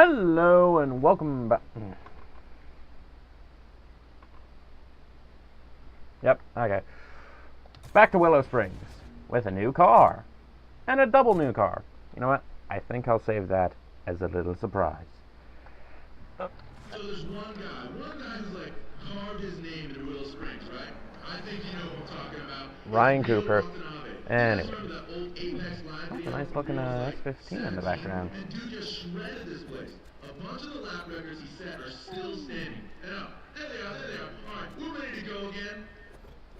Hello and welcome back. Yep, okay. Back to Willow Springs with a new car. And a double new car. You know what? I think I'll save that as a little surprise. So there's one guy who's like carved his name into Willow Springs, right? I think you know who I'm talking about. It's Ryan Neil Cooper. Watanabe. You guys Anyways. remember that old Apex Live That's a video nice from looking when he was like S15 in the 17? background. And dude just shredded this place. A bunch of the lap records he set are still standing. And there they are, there they are. All right, we're ready to go again.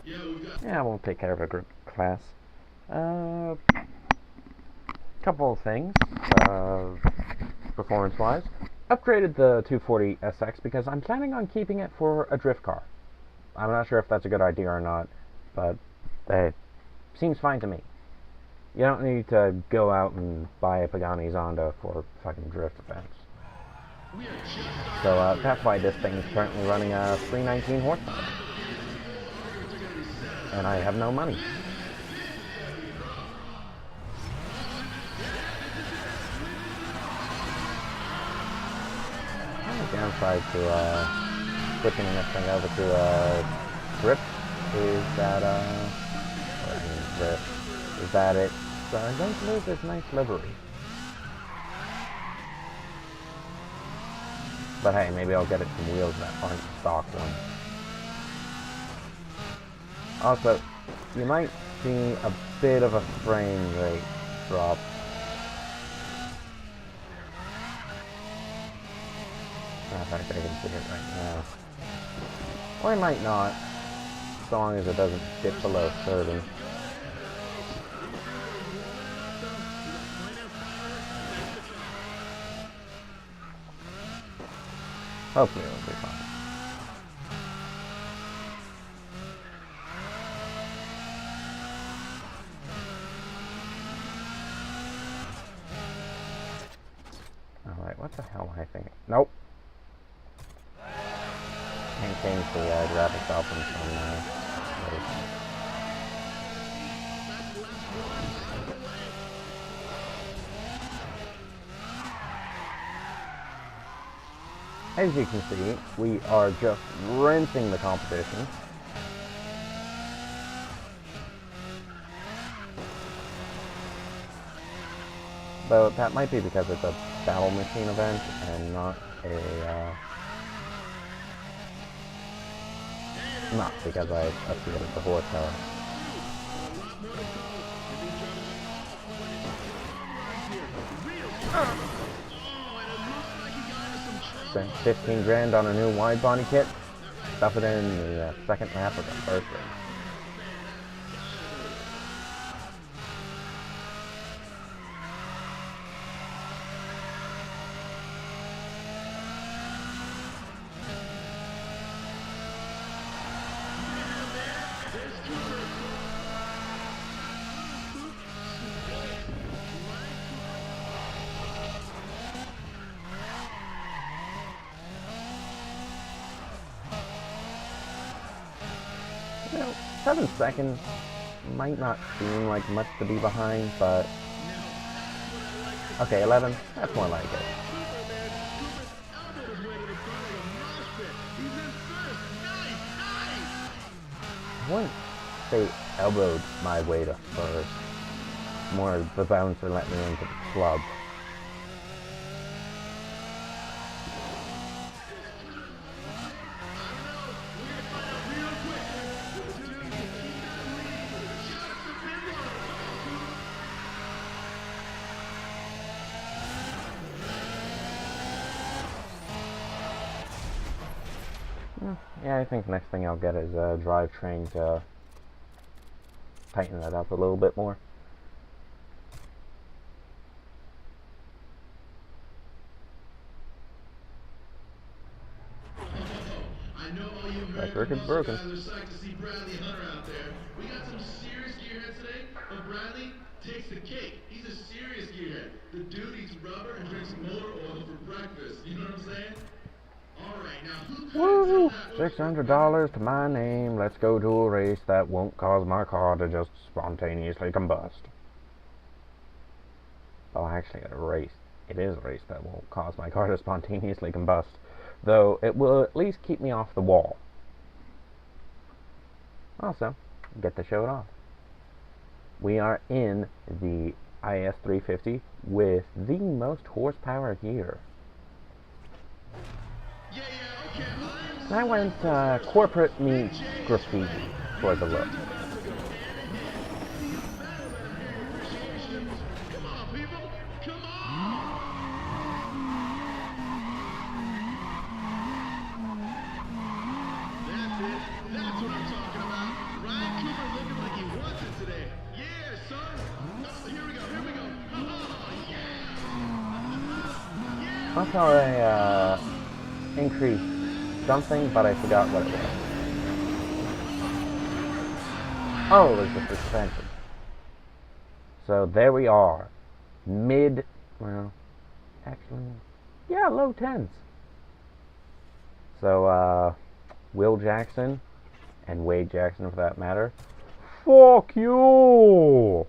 Yeah, we've got. Yeah, we'll take care of a group class. Couple of things. Performance-wise. Upgraded the 240 SX because I'm planning on keeping it for a drift car. I'm not sure if that's a good idea or not, but it seems fine to me. You don't need to go out and buy a Pagani Zonda for fucking drift events. So that's why this thing is currently running a 319 horsepower. And I have no money. The downside to switching this thing over to drift is that it's going to lose its nice livery. But hey, maybe I'll get it some wheels that aren't stock ones. Also, you might see a bit of a frame rate drop. In fact, I can see it right now. Or I might not, so long as it doesn't dip below 30. Hopefully it'll be fine. Alright, what the hell am I thinking? Nope. Can't change the graphics options from As you can see, we are just rinsing the competition. Though that might be because it's a battle machine event and not because I appeared at the horsepower. Spent 15 grand on a new wide body kit. Stuff it in the second lap of the first race. You know, 7 seconds might not seem like much to be behind, but okay, 11, that's more like it. I wouldn't say elbowed my way to first. More the bouncer let me into the club. Yeah, I think next thing I'll get is a drivetrain to tighten that up a little bit more. I know all you Track American record's muscle broken. guys are psyched to see Bradley Hunter out there. We got some serious gearheads today, but Bradley takes the cake. He's a serious gearhead. The dude eats rubber and drinks motor oil for breakfast. You know what I'm saying? Alright, now who Woo! $600 to my name. Let's go to a race that won't cause my car to just spontaneously combust. Oh, actually, at a race it is a race that will cause my car to spontaneously combust, though it will at least keep me off the wall. Also, get to show it off. We are in the IS 350 with the most horsepower here. I went corporate meets graffiti for the look. I saw a increase something, but I forgot what it was. Oh, it was the suspension. So there we are. Well, actually, yeah, low 10s. So, Will Jackson, and Wade Jackson for that matter, fuck you!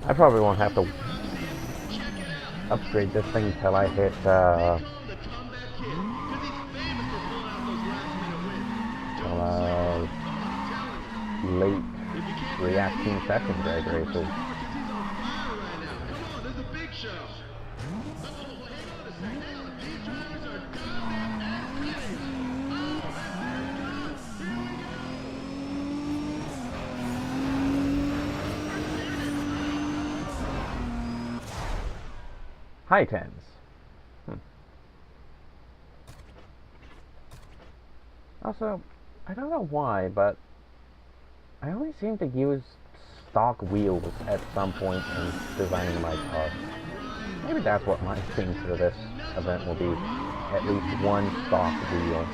I probably won't have to upgrade this thing till I hit late reacting second drag races. High 10s. Also, I don't know why, but I only seem to use stock wheels at some point in designing my car. Maybe that's what my theme for this event will be. At least one stock wheel.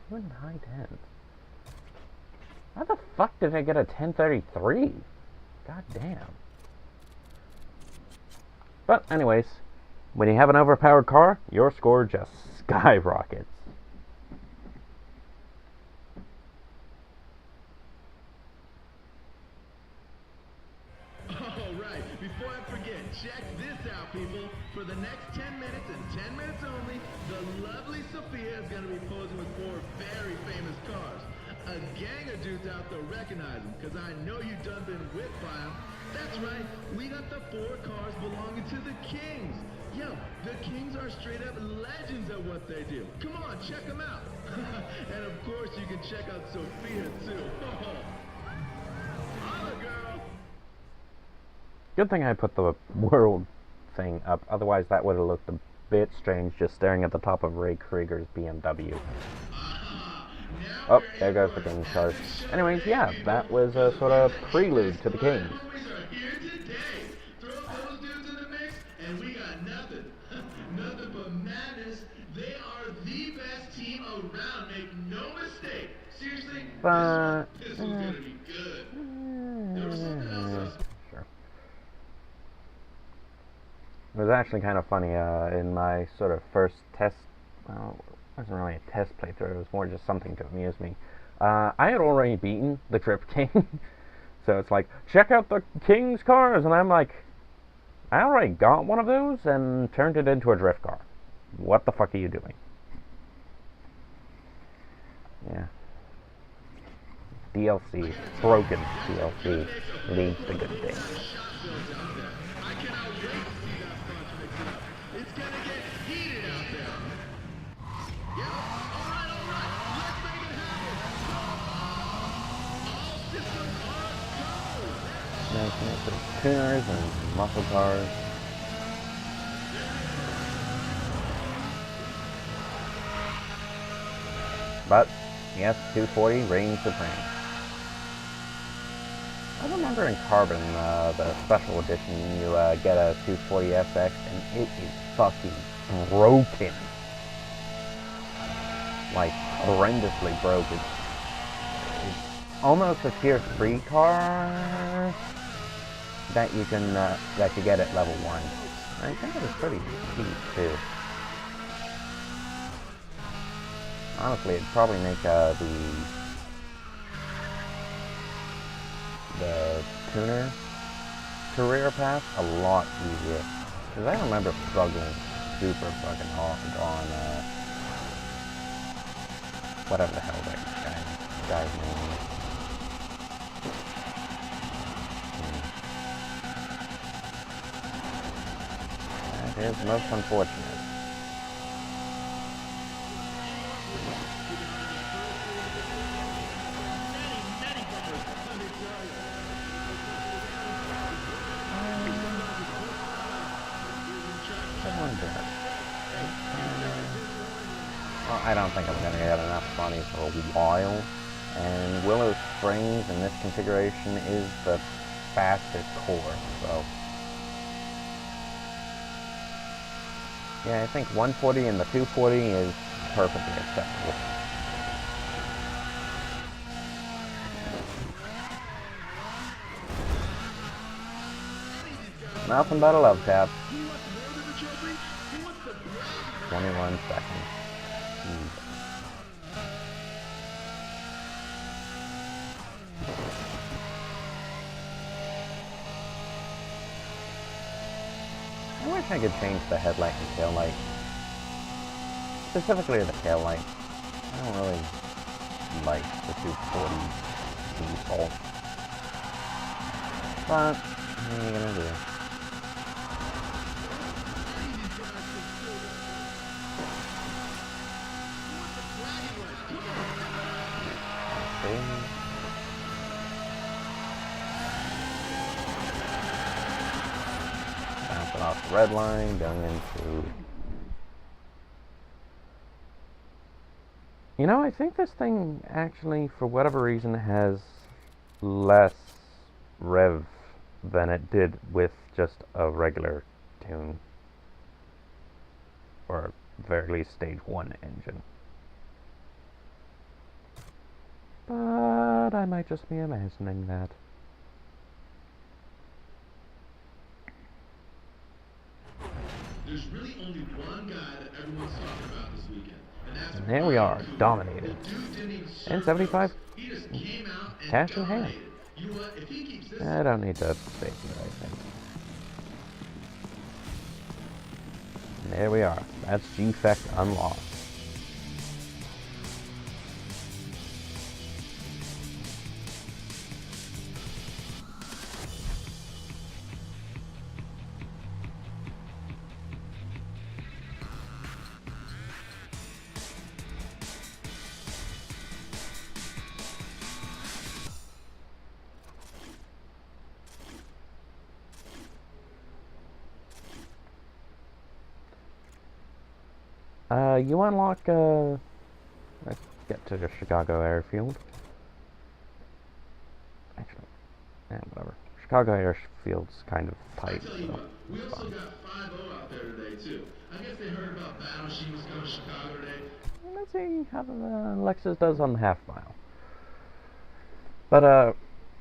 Even high 10s. How the fuck did I get a 1033? God damn. But anyways, when you have an overpowered car, your score just skyrockets. Alright, before I forget, check this out, people. For the next 10 minutes and 10 minutes only, the lovely Sophia is going to be posing with 4 very famous cars. A gang of dudes out there recognize them, because I know you done been whipped by them. That's right, we got the 4 cars belonging to the Kings. Yo, the Kings are straight up legends at what they do. Come on, check them out. And of course, you can check out Sophia too. Holla, girl. Good thing I put the world thing up, otherwise that would have looked a bit strange just staring at the top of Ray Krieger's BMW. Oh, there goes the King's cars. Anyways, yeah, that was a sort of prelude to the Kings. And we got nothing. Nothing but madness. They are the best team around, make no mistake. Seriously, this one's gonna be good. There was something else. Sure. It was actually kind of funny, in my sort of first test, well, it wasn't really a test playthrough, it was more just something to amuse me. I had already beaten the Trip King, so it's like, check out the King's cars, and I'm like, I already got one of those and turned it into a drift car. What the fuck are you doing? Yeah. DLC, broken DLC, leads to good things. Tuners and muscle cars. But yes, 240 reigns supreme. I remember in Carbon, the special edition, you get a 240 SX, and it is fucking broken. Like, horrendously broken. It's almost a tier 3 car that you can, that you get at level 1. I think it was pretty cheap, too. Honestly, it'd probably make, the tuner career path a lot easier. Because I remember struggling super fucking hard on, whatever the hell that guy's name is. That is most unfortunate. Well, I don't think I'm going to get enough money for a while. And Willow Springs in this configuration is the fastest course, so... yeah, I think 140 and the 240 is perfectly acceptable. Nothing but a love tap. 21 seconds. I wish I could change the headlight and tail light. Specifically the tail light. I don't really like the 240 default. But, what are you gonna do? Bouncing off the red line, going into... You know, I think this thing actually, for whatever reason, has less rev than it did with just a regular tune. Or at the very least, stage 1 engine. But I might just be imagining that. There's really only one guy that everyone's talking about this weekend. And there we are, dominated. And 75 cash in hand. I don't need to save it, I think. And there we are. That's G-Fect unlocked. You unlock, let's get to the Chicago airfield. Actually, yeah, whatever. Chicago airfield's kind of tight, I tell you so what, we it's also fine. got 5-0 out there today, too. I guess they heard about Battleship was coming to Chicago today. Let's see how Lexus does on the half mile. But,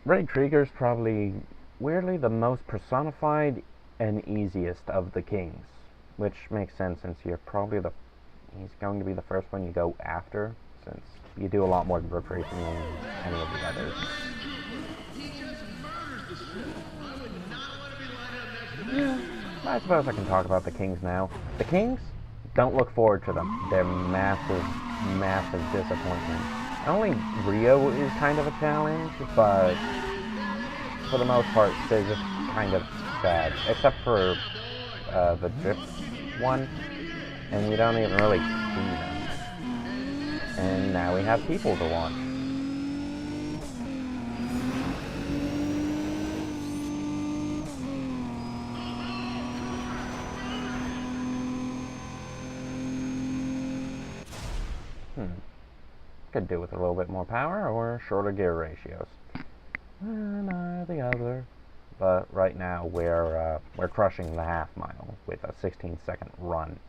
Ray Krieger's probably, weirdly, the most personified and easiest of the kings. Which makes sense since you're probably he's going to be the first one you go after, since you do a lot more grip racing than any of the others. Yeah, I suppose I can talk about the Kings now. The Kings, don't look forward to them. They're massive, massive disappointment. Only Rio is kind of a challenge, but for the most part, they're just kind of sad. Except for the drift one, and you don't even really see them. And now we have people to watch. Could do with a little bbit more power or shorter gear ratios. One or the other. But right now we're crushing the half mile with a 16-second run.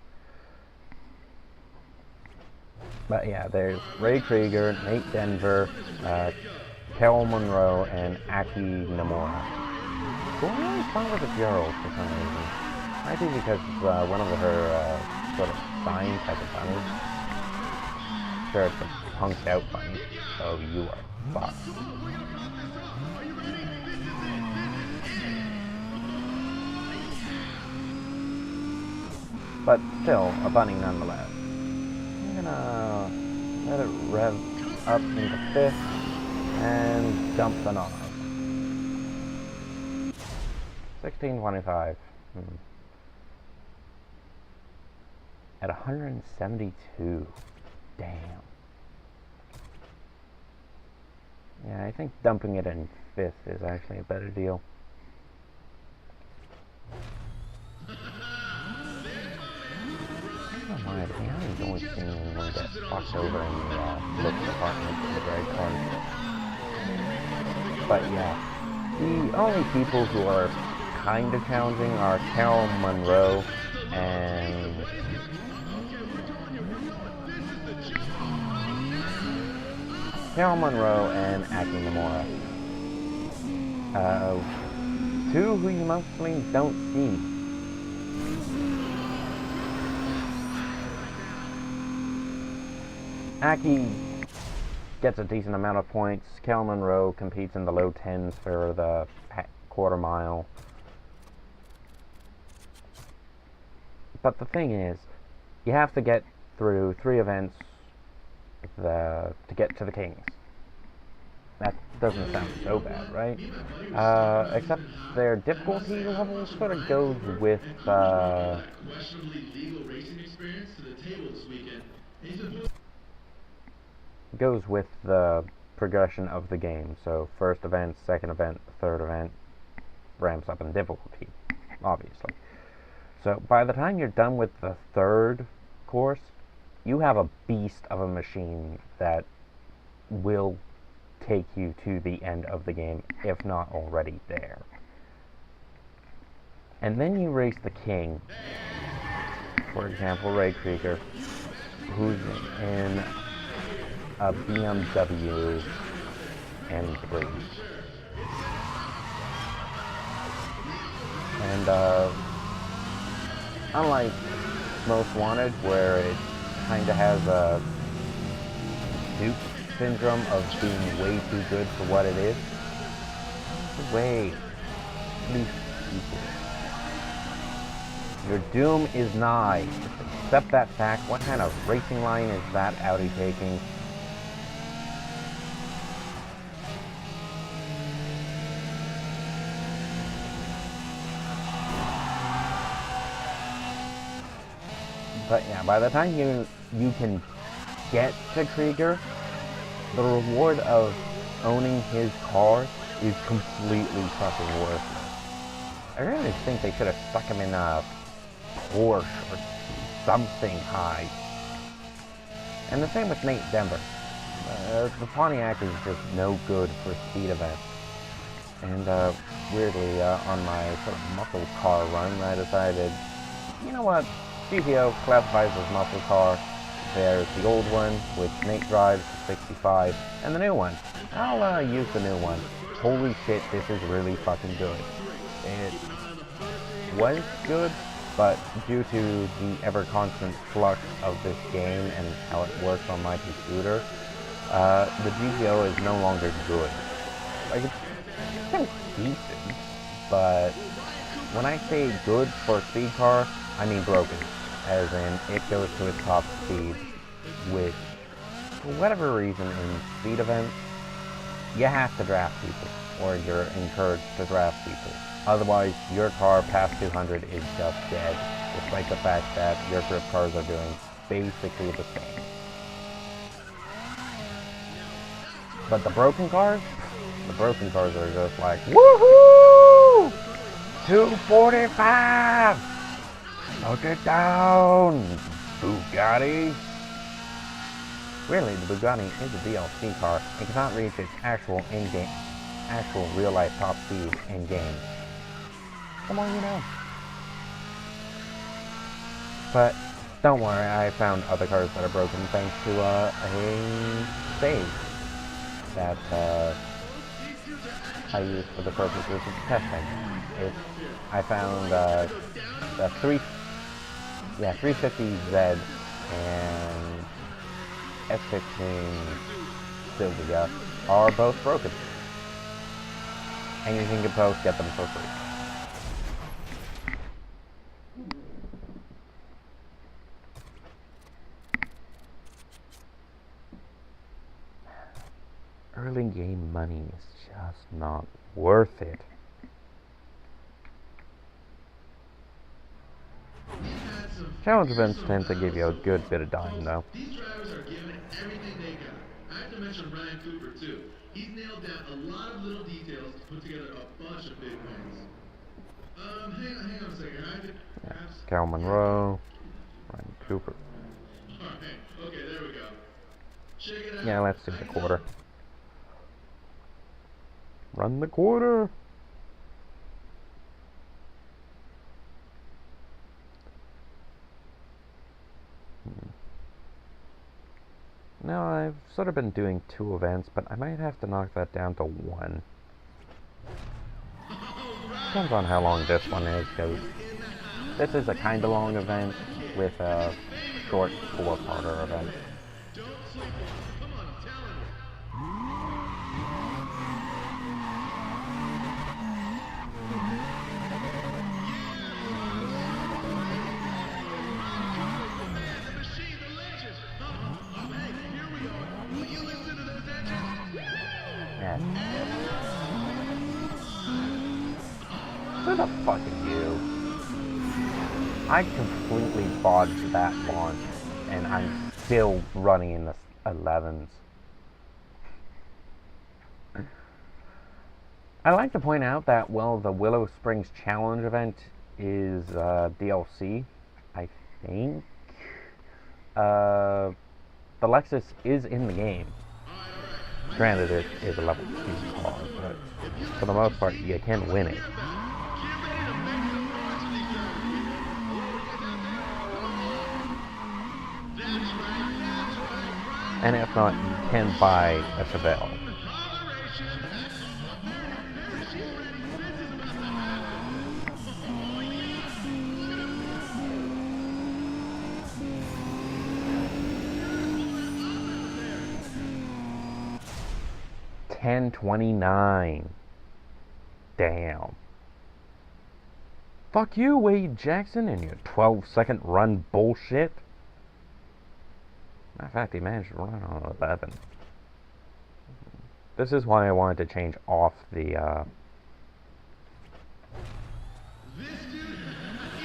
But yeah, there's Ray Krieger, Nate Denver, Carol Monroe, and Aki Nomura. Who I always thought was a girl for some reason. Might be because one of her sort of sign type of bunnies. Sure, it's a punked out bunny, so you are fucked. But still, a bunny nonetheless. I'm gonna let it rev up into 5th and dump the knob. 1625. At 172. Damn. Yeah, I think dumping it in 5th is actually a better deal. I don't know why, but the Alien's always seen anyone get fucked over in the looks department in the drag cars. But yeah, the only people who are kind of challenging are Carol Monroe and Aki Nomura. Two who you mostly don't see. Aki gets a decent amount of points. Cal Monroe competes in the low 10s for the quarter mile. But the thing is, you have to get through 3 events to get to the Kings. That doesn't sound so bad, right? Except their difficulty level sort of goes with the progression of the game. So first event, second event, third event ramps up in difficulty, obviously. So by the time you're done with the 3rd course, you have a beast of a machine that will take you to the end of the game, if not already there. And then you race the King. For example, Ray Krieger, who's in a BMW M3. And unlike Most Wanted, where it kind of has a dupe syndrome of being way too good for what it is, way too stupid. Your doom is nigh. Accept that fact. What kind of racing line is that Audi taking? But yeah, by the time you can get to Krieger, the reward of owning his car is completely fucking worthless. I really think they should have stuck him in a Porsche or something high. And the same with Nate Denver. The Pontiac is just no good for speed events. And weirdly, on my sort of muscle car run, I decided, you know what? GTO classifies as muscle car. There's the old one, which Nate drives, 65, and the new one. I'll use the new one. Holy shit, this is really fucking good. It was good, but due to the ever-constant flux of this game and how it works on my computer, the GTO is no longer good. Like, it's still decent, but when I say good for a speed car, I mean broken. As in, it goes to its top speed, which, for whatever reason, in speed events, you have to draft people, or you're encouraged to draft people. Otherwise, your car past 200 is just dead, despite the fact that your grip cars are doing basically the same. But the broken cars are just like, woohoo! 245! Knock it down, Bugatti! Really, the Bugatti is a DLC car. It cannot reach its actual real-life top speed in-game. The more you know. But Don't worry, I found other cars that are broken thanks to a save that I used for the purposes of testing. I found a 350Z and S15 Sylvia are both broken, and you can both get them for free. Early game money is just not worth it. Challenge events tend to give you a good bit of dime, though. These drivers are giving it everything they got. I have to mention Ryan Cooper, too. He's nailed down a lot of little details to put together a bunch of big wins. Hang on a second. I have to perhaps... Cal Monroe, Ryan Cooper. Alright, okay, there we go. Check it out. Yeah, let's do the quarter. Run the quarter! Now, I've sort of been doing 2 events, but I might have to knock that down to 1. Depends on how long this one is, because this is a kind of long event with a short 4-parter event. Who the fuck are you? I completely botched that launch, and I'm still running in the 11s. I'd like to point out that, well, the Willow Springs Challenge event is DLC, I think. The Lexus is in the game. Granted, it is a level 2 car, but for the most part, you can win it. And if not, you can buy a Chevelle. $10.29. Damn. Fuck you, Wade Jackson, and your 12-second run bullshit. Matter of fact, he managed to run on 11. This is why I wanted to change off the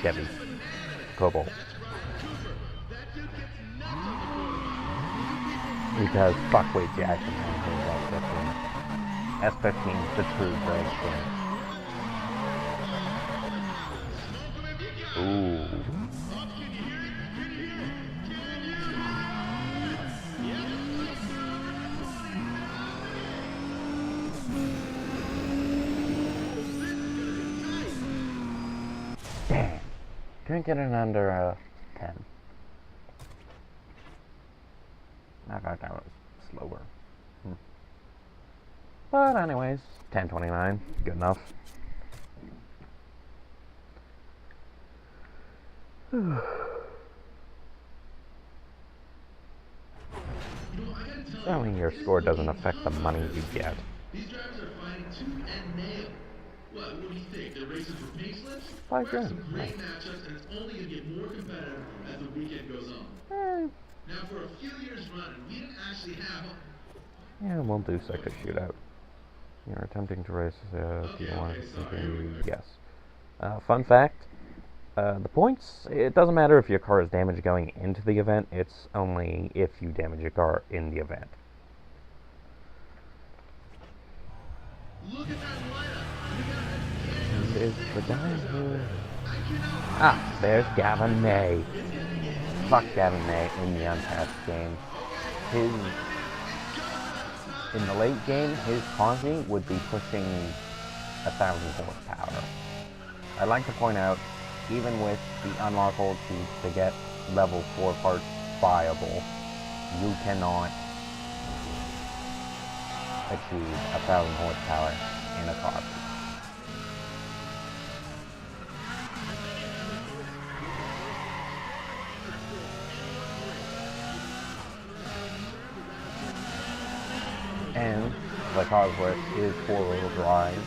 Chevy Cobalt. Because fuck Wade Jackson and his S15. S15 is the true drag skin. Ooh. Damn. Couldn't get it under 10. I thought that was slower. But anyways, 10.29, good enough. Selling your score doesn't affect the money you get. These drivers are fighting tooth and nail. What do you think? They're racing for pink slips? $5 grand. Some great matchups, and it's only going to get more competitive as the weekend goes on. Now, for a few years running, we didn't actually have... Yeah, we'll do sector shootout. You're attempting to race P1. Yes. Fun fact, the points, it doesn't matter if your car is damaged going into the event, it's only if you damage your car in the event. Look at that lineup. Is the guy who... Ah, there's Gavin May. Fuck Gavin May in the untapped game. In the late game, his Conti would be pushing 1,000 horsepower. I'd like to point out, even with the unlockable to get level 4 parts viable, you cannot achieve 1,000 horsepower in a car. And the Cosworth is 4-wheel drive.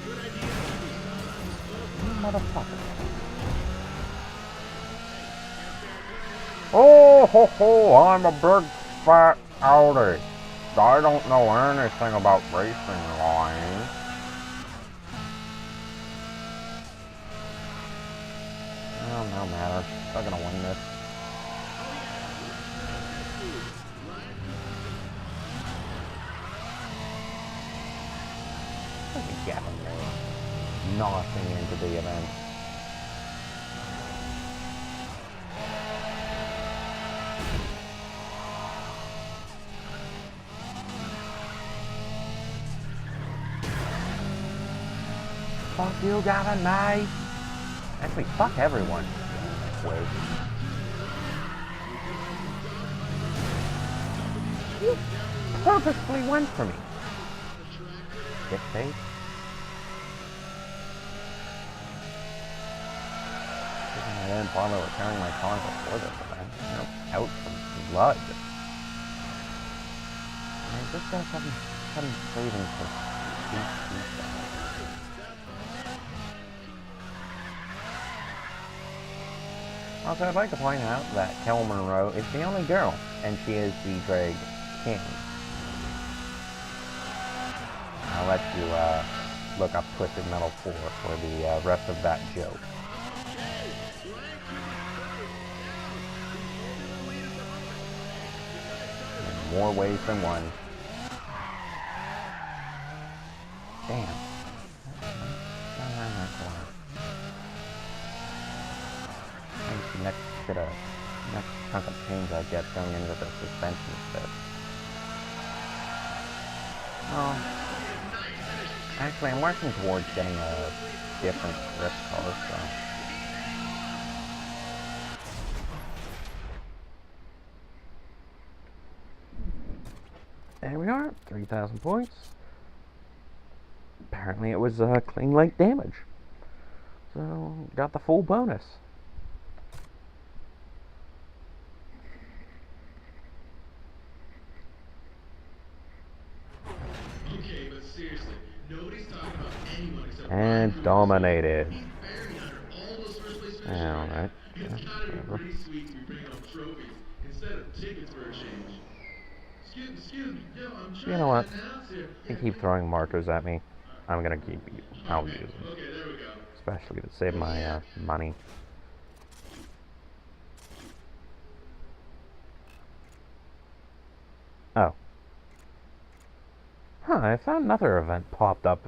Motherfucker. Oh ho ho, I'm a big fat Audi. I don't know anything about racing lines. Oh, no matter. Still gonna win this. Look at Gavin there, nothing into the event. Fuck you, Gavin, mate. Actually, fuck everyone. Wait. You purposely went for me. Dick face. I didn't bother repairing my car before this event. Out from blood. I just got some craving for sweet pizza. Also, I'd like to point out that Kel Monroe is the only girl, and she is the drag king. I'll let you look up Twisted Metal 4 for the rest of that joke. In more ways than one. Damn. Next chunk of change I get going into the suspension set. Oh, actually, I'm working towards getting a different drift car, so. There we are, 3,000 points. Apparently it was clean lake damage. So, got the full bonus. Okay, but seriously, nobody's talking about anyone except And dominated. He's buried under all those first place finishes. Alright. It's gotta be pretty sweet to be bringing home trophies instead of tickets for a change. Excuse me, yo, I'm trying You know what? to announce here. You keep throwing markers at me. I'm gonna keep you. I'll use them. Okay, there we go. Especially to save my money. Oh. Huh, I found another event popped up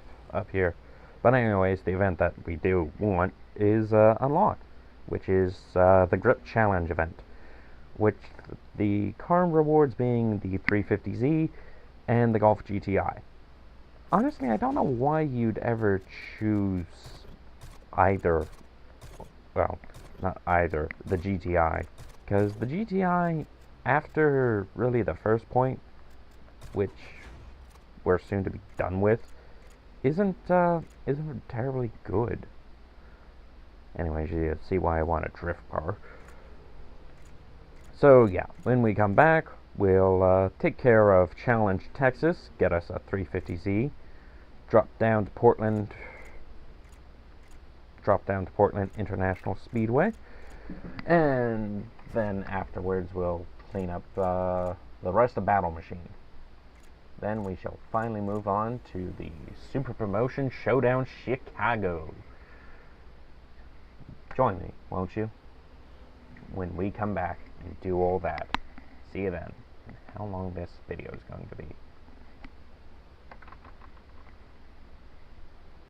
here. But anyways, the event that we do want is unlocked, which is the Grip Challenge event, which the car rewards being the 350Z and the Golf GTI. Honestly, I don't know why you'd ever choose either, well, not either, the GTI, because the GTI, after really the first point, which we're soon to be done with, isn't terribly good. Anyways, you see why I want a drift car. So yeah, when we come back, we'll take care of Challenge Texas, get us a 350Z, drop down to Portland International Speedway, and then afterwards we'll clean up the rest of Battle Machine. Then we shall finally move on to the Super Promotion Showdown Chicago. Join me, won't you? When we come back and do all that. See you then. And how long this video is going to be.